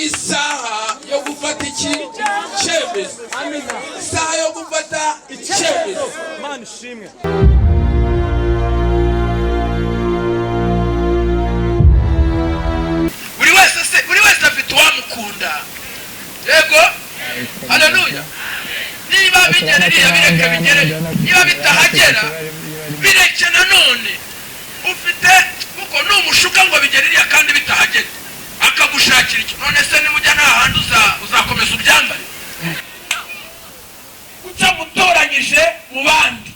isaha yo gufata iki cyemezo, isaha yo gufata icyemezo. Mana ishimwe. buri wese afite uwamukunda. Yego, haleluya. Niba bigera iriya bireke bigere, niba bitahagera bireke nanone. Ufite kuko numushuka ngo bigere iriya kandi bitahagera akagushakira iki, none se nimujya nta handi uzakomeza ubyambare? Kucyo mutoranyije mu bandi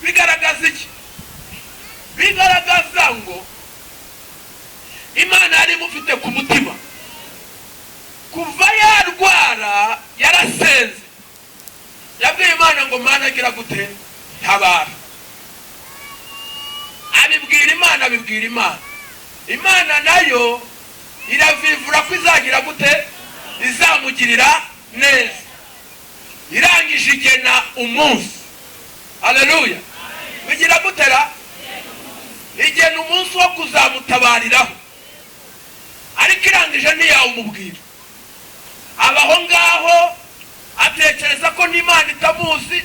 bigaragaza iki? Bigaragaza ngo Imana yari mufite ku mutima. Kuva yarwara yarasenze, yabwiye Imana ngo Mana agira gute tabara. Abibwira Imana, Imana nayo iravivura ko izagira gute, izamugirira neza. Irangije igena umunsi. Haleluya. Bigira gutera igena umunsi wo kuzamutabariraho, ariko irangije ntiyawumubwira. Abaho ngaho atekereza ko n'Imana itamuzi,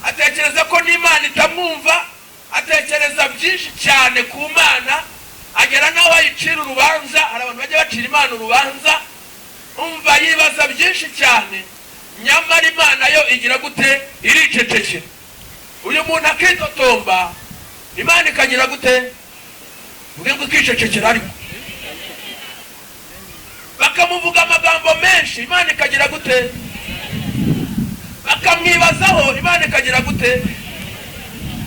atekereza ko n'Imana itamwumva, atekereza byinshi cyane ku Mana, agera naho ayicira urubanza. Hari abantu bajya bacira Imana urubanza, umva yibaza byinshi cyane, nyamara Imana yo igira gute, iricecekera. Uyu muntu akitotomba, Imana ikagira gute, uvuge ngo ikicecekera. Ariko bakamuvuga amagambo menshi, Imana ikagira gute, bakamwibazaho, Imana ikagira gute,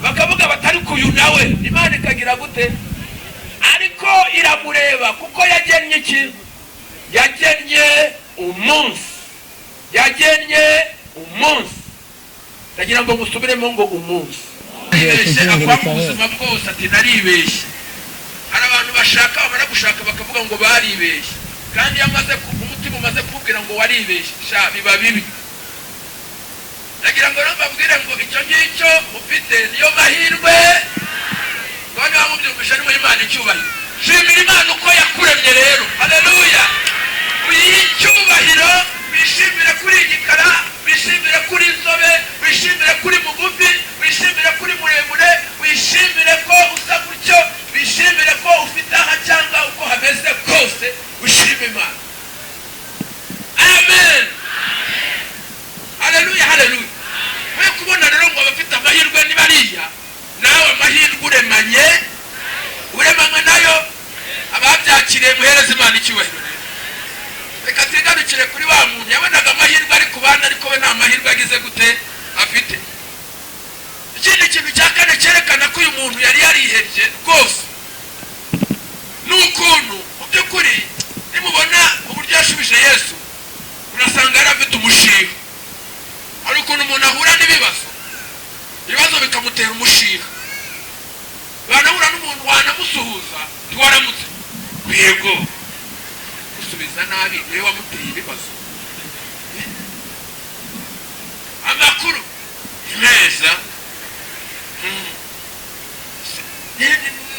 bakavuga batari kuyu nawe, Imana ikagira gute. Ariko iramureba kuko yagennye iki? Yagennye umunsi. Yagennye umunsi. Ndagira ngo musubiremo ngo umunsi. Ibeshye akwa mu buzima bwose ati naribeshye. Hari abantu bashaka, bamara gushaka bakavuga ngo baribeshye, kandi yamaze umutima umaze kubwira ngo waribeshye, sha biba bibi. Ndagira ngo nababwire ngo icyo ngicyo ufite niyo mahirwe. None wamubyumvisha ni mu Imana icyubahiro. Shimira Imana uko yakuremye rero. Haleluya. Uyihe icyubahiro, wishimire kuri igikara, wishimire kuri inzobe, wishimire kuri mugufi, wishimire kuri muremure, wishimire ko usa gutyo, wishimire ko ufite aha cyangwa uko hameze kose, wishime Imana. Amen. Haleluya, haleluya. We kubona rero ngo bafite amahirwe ni bariya, nawe amahirwe uremanywe nayo, ababyakiriye muhereze Imana icyubahiro. Reka tugarukire kuri wa muntu yabonaga amahirwe ari ku bana, ariko we nta mahirwe agize gute afite. Ikindi kintu cya kane cyerekana ko uyu muntu yari yarihebye rwose, n'ukuntu mu by'ukuri nimubona uburyo yashubije Yesu, urasanga yari afite umushiha. Hari ukuntu umuntu ahura n'ibibazo, ibibazo bikamutera umushiha. Wanahura n'umuntu wanamusuhuza ntiwaramutse, yego gusubiza nabi niwe wamuteye ibibazo. Amakuru meza,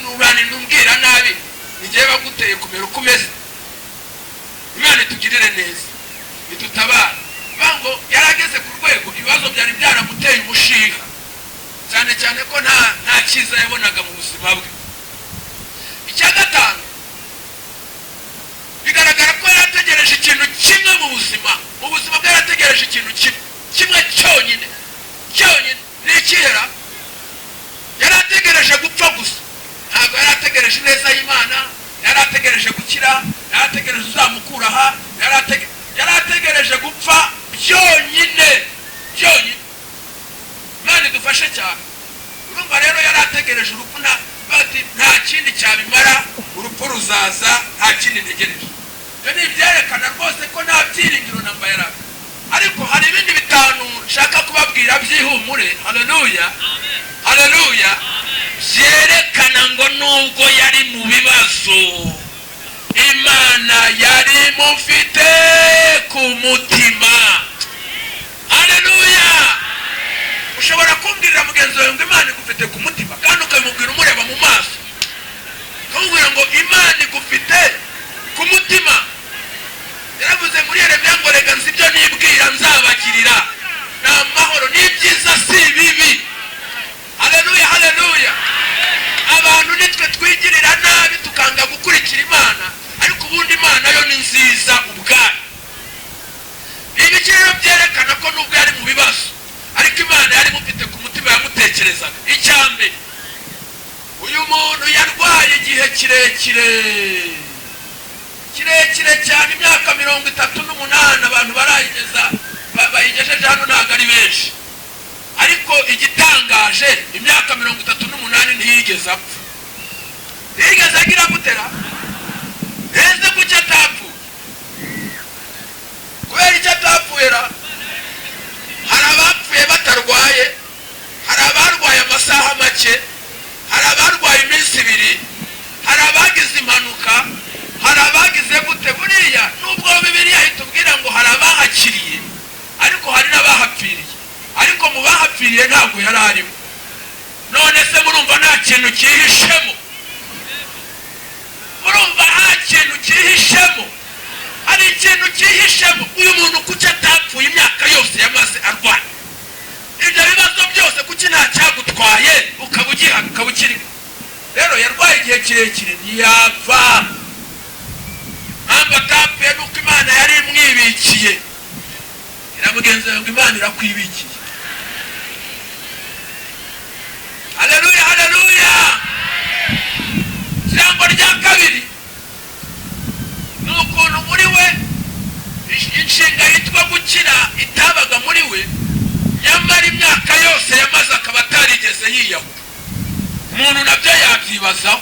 nurani numbwira nabi, ngiye baguteye kumera uko umeze. Imana itugirire neza, itutabara. Bango yarageze ku rwego ibibazo byari byaramuteye umushiha, cyane cyane ko nta cyiza yabonaga mu buzima bwe. Icya gatanu, bigaragara ko yarategereje ikintu kimwe mu buzima bwe, yarategereje ikintu kimwe cyonyine. Ni ikihera? Yarategereje gupfa gusa. Ntabwo yarategereje neza y'Imana, yarategereje gukira, yarategereje uzamukura aha, yarategereje gupfa byonyine. Imana idufashe cyane. Urumva rero yarategereje urupfu, nta kindi cyabimara, urupfu ruzaza, nta kindi ntegereje. Ibyo ni ibyerekana rwose ko nta byiringiro namba yaraga. Ariko hari ibindi bitanu nshaka kubabwira by'ihumure. Haleluya, haleluya. Byerekana ngo nubwo yari mu bibazo, Imana yari mufite ku mutima. Haleluya. Ushobora kumbwirira mugenzi wawe ngo Imana igufite ku mutima, kandi ukamubwira umureba mu maso. kuvuga ngo Imana igufite ku mutima. Yaravuze muri Yeremiya ngo rega nzibyo nibwira nzabagirira na amahoro n'ibyiza si bibi. Haleluya haleluya. Abantu nitwe twigirira nabi tukanga gukurikira Imana, ariko ubundi Imana yo ni nziza ubwayo. Ibi rero byerekana ko nubwo yari mu bibazo, ariko Imana yari mufite ku mutima yamutekerezaga. Icyambe uyu muntu yarwaye igihe kirekire cyane, imyaka 38 abantu barayigeza bayigejeje hano ntabwo ari benshi. Ariko igitangaje imyaka 38 ntiyigeze apfa. Ntiyigeze agira gutera eze kuki atapfuye. Kubera icyo atapfuye hari abapfuye batarwaye, hari abarwaye amasaha make, hari abarwaye iminsi 2, hari abagize impanuka, hari abagize gute. Buriya nubwo Bibiliya itubwira ngo hari abahakiriye, ariko hari n'abahapfiriye. Ariko mu bahapfiriye ntabwo yari arimo. None se murumva nta kintu cyihishemo? Murumva nta kintu cyihishemo? Hari ikintu cyihishemo. Uyu muntu kuki atapfuye imyaka yose yamaze arwaye? Ibyo bibazo byose kuki nta cyagutwaye ukabugihana ukabukirimo? Rero yarwaye igihe kirekire ntiyapfa. Amba atapfuye nuko Imana yari imwibikiye. Iramugenza ngo Imana irakwibikiye. Haleluya haleluya. Jambo rya kabiri nukuntu muri we inshinga yitwa gukira itabaga muri we, nyamara imyaka yose yamaze akaba atarigeze yiyahura. Umuntu nabyo yabyibazaho.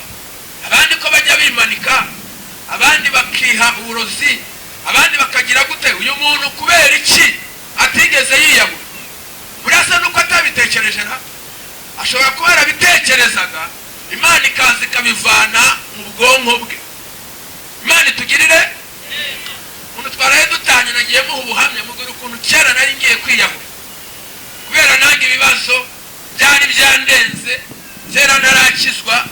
Abandi ko bajya bimanika, abandi bakiha uburozi, abandi bakagira gute. Uyu muntu kubera iki atigeze yiyahura? Burasa nuko atabitekereje na ashobora kuba yarabitekerezaga, Imana ikaza ikabivana mu bwonko bwe. Imana itugirire. Umuntu twaraye dutanye nagiye muha ubuhamya mugura ukuntu kera nari ngiye kwiyahura kubera nange ibibazo byari byandenze, kera narakizwa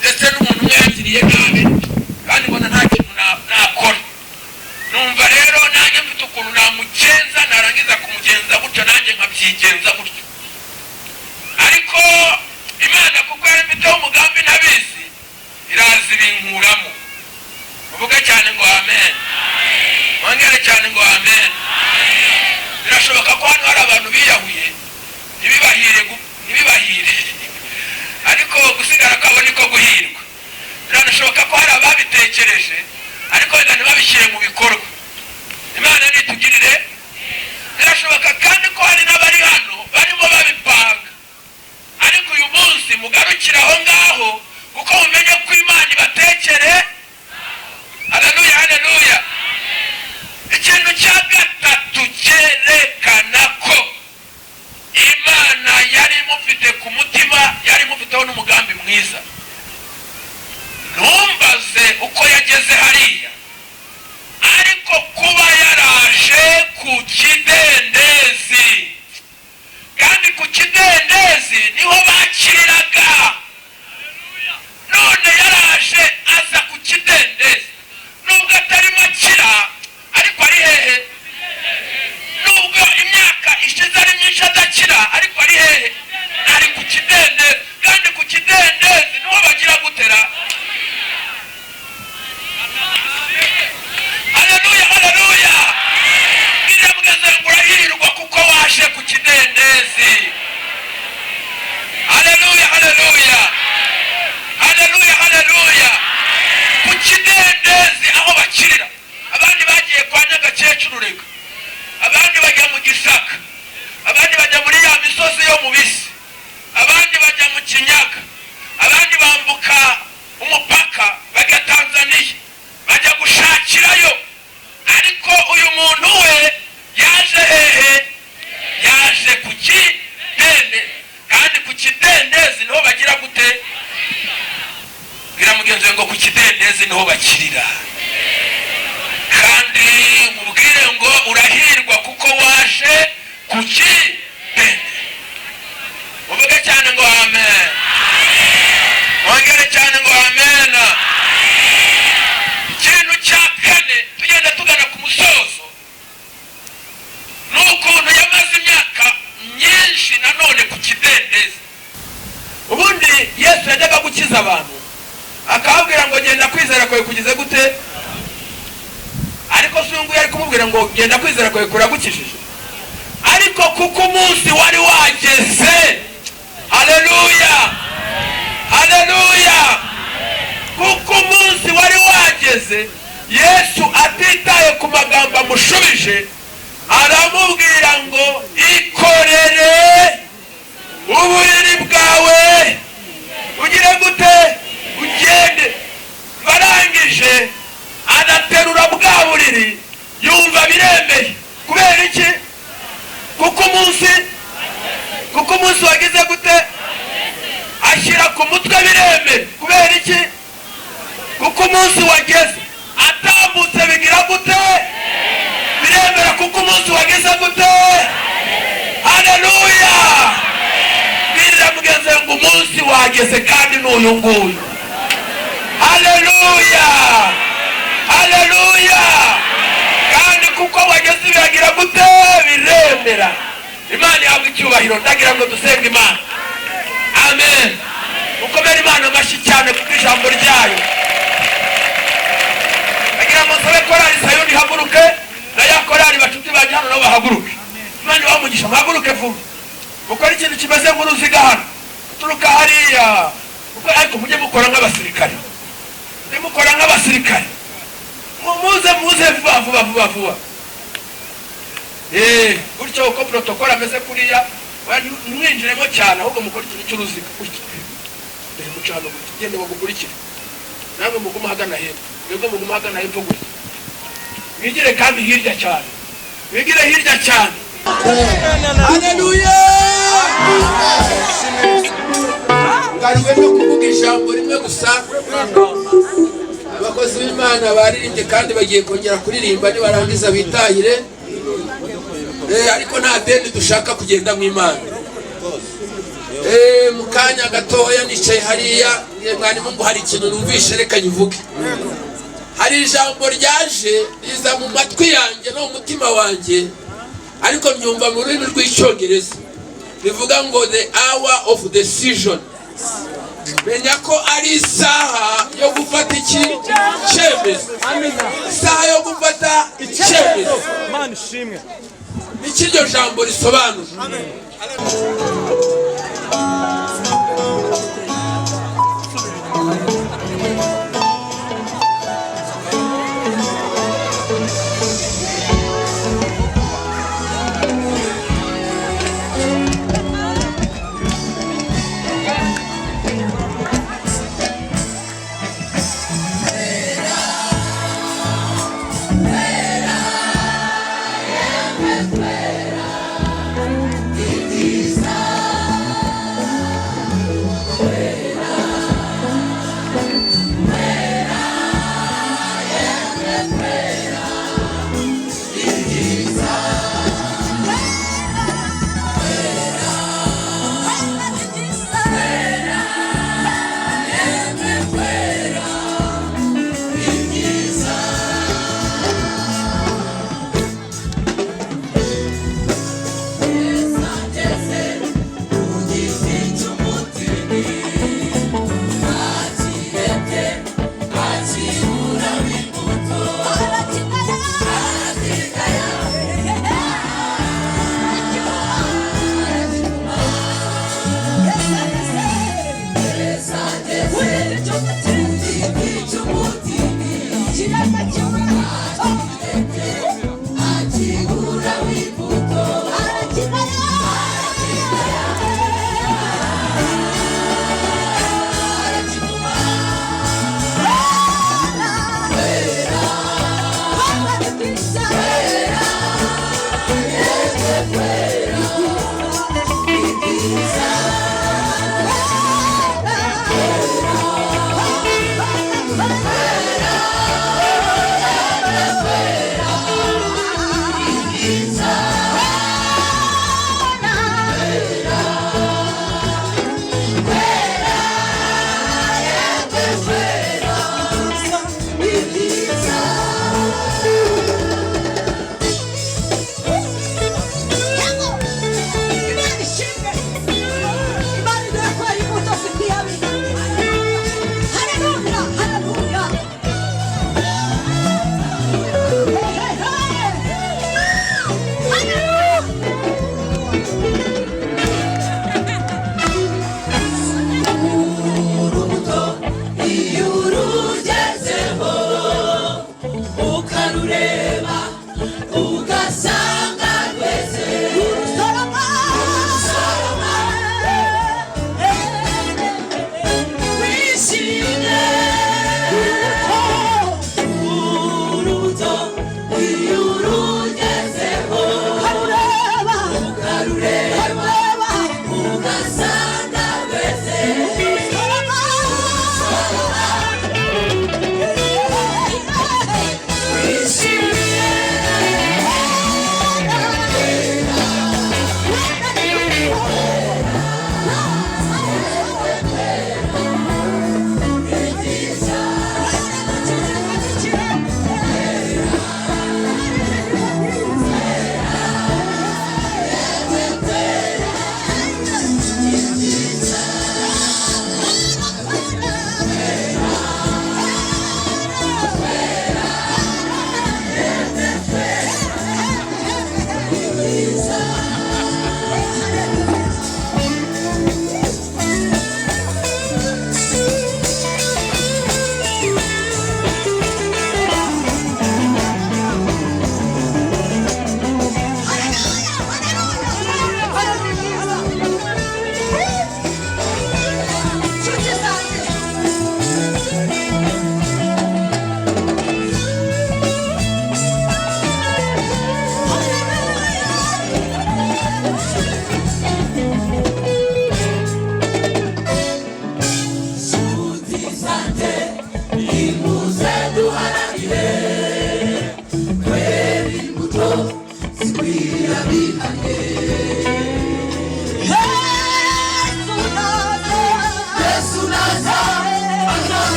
ndetse n'umuntu mwagiriye nabi kandi mbona nta kintu nakora. Numva rero nange mfite ukuntu namugenza, narangiza kumugenza gutyo nange nkabyigenza gutyo. Ariko Imana kuko yari mfiteho umugambi nabizi, iraza ibinkuramo. Uvuga cyane ngo amen. Wongere cyane ngo amen. Birashoboka ko hano hari abantu biyahuye ntibibahire ariko gusigara kwabo niko guhirwa. Birashoboka ko hari ababitekereje ariko wenda ntibabishyire mu bikorwa. Imana nitugirire. Birashoboka kandi ko hari n'abari hano barimo babipanga, ariko uyu munsi mugarukira aho ngaho kuko mumenye ko Imana ibatekere. Haleluya haleluya. Ikintu cya gatatu cyerekana ko Imana yari mufite ku mutima, yari mufiteho n'umugambi mwiza. Ntumbaze uko yageze hariya, ariko kuba yaraje ku kidendezi, kandi ku kidendezi niho bakiriraga. None yaraje aza ku kidendezi, nubwo atarimo akira ariko ari hehe? Nubwo imyaka ishize ari myinshi adakira ariko ari hehe? Ari ku kidendezi. Kandi ku kidendezi niho bagira gutera. Haleluya haleluya. Biramugeze ngo urahirwa kuko waje ku kidendezi. Haleluya haleluya. Haleluya haleluya. Ku kidendezi aho bakirira. Abandi bagiye kwa Nyagakecuru rega, abandi bajya mu Gisaka, abandi bajya muri ya misozi yo mu Bisi, abandi bajya mu Kinyaga, abandi bambuka umupaka bajya Tanzania bajya gushakirayo. Ariko uyu muntu we yaje hehe? Yaje ku kidendezi. Kandi ku kidendezi niho bagira gute? Biramugenze ngo ku kidendezi niho bakirira. Kandi mubwire ngo urahirwa kuko waje ku kidendezi. Uvuge cyane ngo amen. Wongere cyane ngo amen. gukiza abantu, akababwira ngo genda kwizera kwawe kugize gute, ariko si nguyu ari kumubwira ngo genda kwizera kwawe kuragukijije. Ariko kuko umunsi wari wageze, haleluya haleluya, kuko umunsi wari wageze, Yesu atitaye ku magambo amushubije, aramubwira ngo ikorere uburiri bwawe ugire gute, ugende. Barangije anaterura bwa buriri, yumva biremeye. Kubera iki? kuko umunsi wagize gute, ashyira ku mutwe biremeye. Kubera iki? kuko umunsi wageze. Atambutse bigira gute, biremera kuko umunsi wagize gute. Haleluya. Bwira mugenzi ngo umunsi wageze kandi n'uyu nguyu. Haleluya haleluya. Kandi kuko wageze biragira gute, biremera. Imana yawe icyubahiro. Ndagira ngo dusenge Imana. Amen. Ukomere Imana amashyi cyane kuko ijambo ryayo. Ndagira ngo nsabe korali Sayuni haguruke, na ya korali bacuti banjye hano nabo bahaguruke. Imana ibamugisha, muhaguruke vuba. Mukora ikintu kimeze nk'uruziga hano, turuka hariya. Ariko mujye mukora nk'abasirikare, mukora nk'abasirikare. Muze vuba. Gutyo uko protokoli ameze kuriya, mwinjiremo cyane, ahubwo mukora ikintu cy'uruziga. Mucano gutya, genda bagukurikire. Namwe muguma hagana hepfo, mwebwe muguma hagana hepfo gutya. Mwigire kandi hirya cyane, mwigire hirya cyane. Haleluya. Ngariwe no kuvuga ijambo rimwe gusa. Abakozi b'Imana baririmbye kandi bagiye kongera kuririmba, nibarangiza bitahire. Ariko nta deni dushaka kugenda mu Imana. Mukanya gatoya nicaye hariya, mwarimu ngo hari ikintu numvishe, reka nyivuge. Hari ijambo ryaje riza mu matwi yanjye no mu mutima wanjye, ariko nyumva mu rurimi rw'Icyongereza rivuga ngo the hour of decision. Menya ko ari isaha yo gufata icyemezo. Isaha yo gufata icyemezo. Imana ishimwe. Iki ryo jambo risobanura.